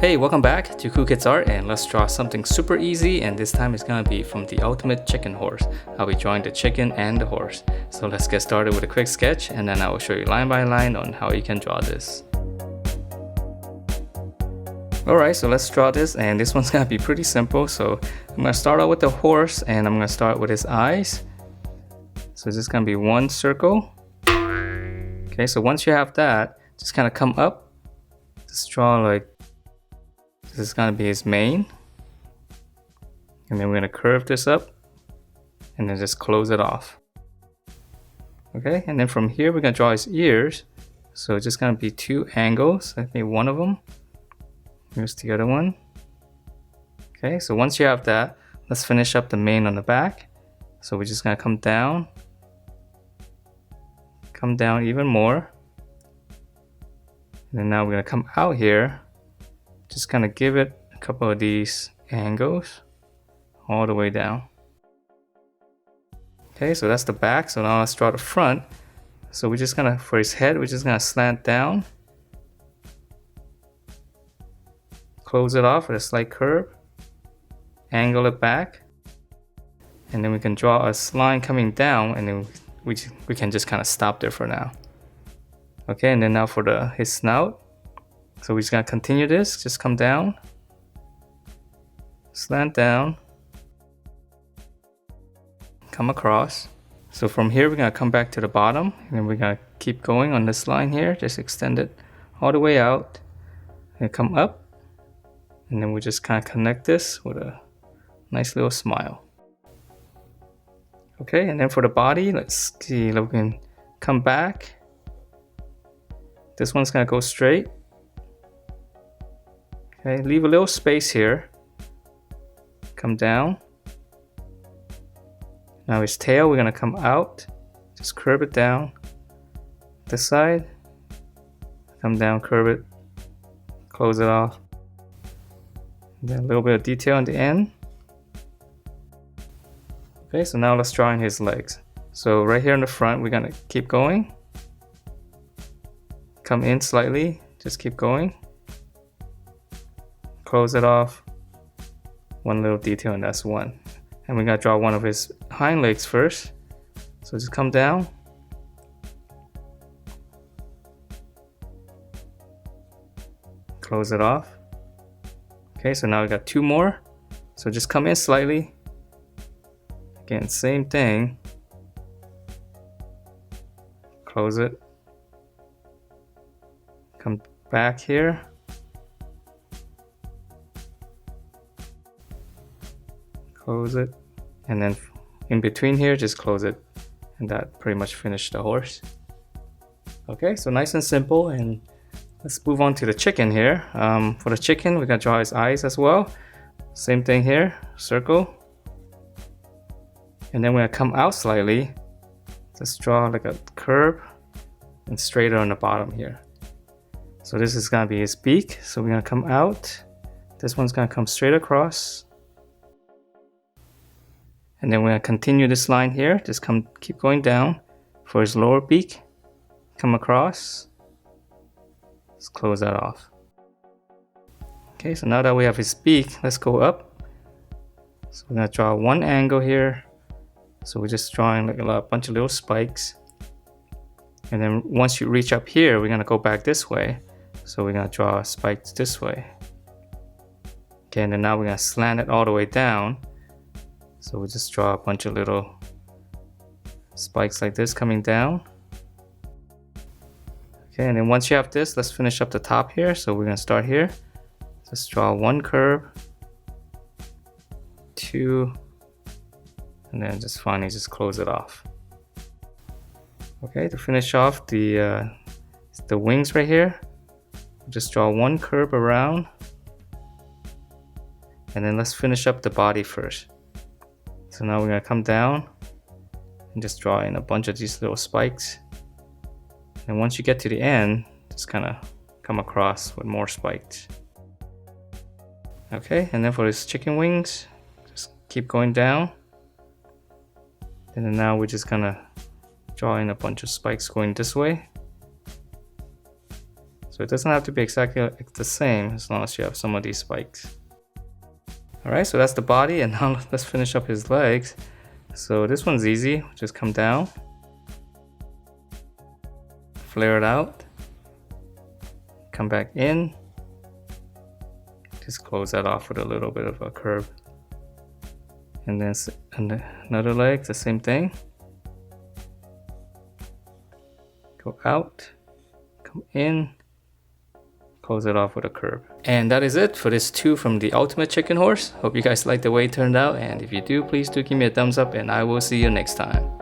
Hey, welcome back to Cool Kids Art, and let's draw something super easy, and this time it's gonna be from the Ultimate Chicken Horse. I'll be drawing the chicken and the horse. So let's get started with a quick sketch, and then I will show you line by line on how you can draw this. Alright, so let's draw this, and this one's gonna be pretty simple. So I'm gonna start out with the horse, and I'm gonna start with his eyes. So this is gonna be one circle. Okay, so once you have that, just kind of come up. Just draw like this is gonna be his mane, and then we're gonna curve this up and then just close it off. Okay, and then from here we're gonna draw his ears. So it's just gonna be two angles. I think one of them. Here's the other one. Okay, so once you have that, let's finish up the mane on the back. So we're just gonna come down even more, and then now we're gonna come out here. Just kind of give it a couple of these angles all the way down. Okay, so that's the back. So now let's draw the front. So we're just gonna, for his head, we're just gonna slant down, close it off with a slight curve, angle it back, and then we can draw a line coming down, and then we can just kind of stop there for now. Okay, and then now for his snout. So we're just gonna continue this, just come down, slant down, come across. So from here we're gonna come back to the bottom, and then we're gonna keep going on this line here, just extend it all the way out, and come up, and then we just kind of connect this with a nice little smile. Okay, and then for the body, let's see, we can come back. This one's gonna go straight. Okay, leave a little space here. Come down. Now his tail, we're gonna come out. Just curve it down. This side. Come down, curve it. Close it off. Then a little bit of detail on the end. Okay, so now let's draw in his legs. So right here in the front, we're gonna keep going. Come in slightly, just keep going. Close it off. One little detail, and that's one. And we're gonna draw one of his hind legs first. So just come down. Close it off. Okay, so now we got two more. So just come in slightly. Again, same thing. Close it. Come back here. Close it, and then in between here just close it, and that pretty much finished the horse. Okay, so nice and simple, and let's move on to the chicken here. For the chicken, we're gonna draw his eyes as well. Same thing here, circle, and then we're gonna come out slightly. Just draw like a curve and straighter on the bottom here. So this is gonna be his beak, so we're gonna come out. This one's gonna come straight across. And then we're gonna continue this line here. Just keep going down for his lower beak. Come across. Let's close that off. Okay, so now that we have his beak, let's go up. So we're gonna draw one angle here. So we're just drawing like a bunch of little spikes. And then once you reach up here, we're gonna go back this way. So we're gonna draw spikes this way. Okay, and then now we're gonna slant it all the way down. So we'll just draw a bunch of little spikes like this coming down. Okay, and then once you have this, let's finish up the top here. So we're gonna start here. Just draw one curve, two, and then just finally just close it off. Okay, to finish off the wings right here, just draw one curve around, and then let's finish up the body first. So now we're gonna come down and just draw in a bunch of these little spikes. And once you get to the end, just kind of come across with more spikes. Okay, and then for his chicken wings, just keep going down. And then now we're just gonna draw in a bunch of spikes going this way. So it doesn't have to be exactly the same as long as you have some of these spikes. Alright, so that's the body, and now let's finish up his legs. So this one's easy, just come down, flare it out, come back in, just close that off with a little bit of a curve. And then another leg, the same thing. Go out, come in, close it off with a curve. And that is it for this 2 from the Ultimate Chicken Horse. Hope you guys liked the way it turned out, and if you do, please do give me a thumbs up, and I will see you next time.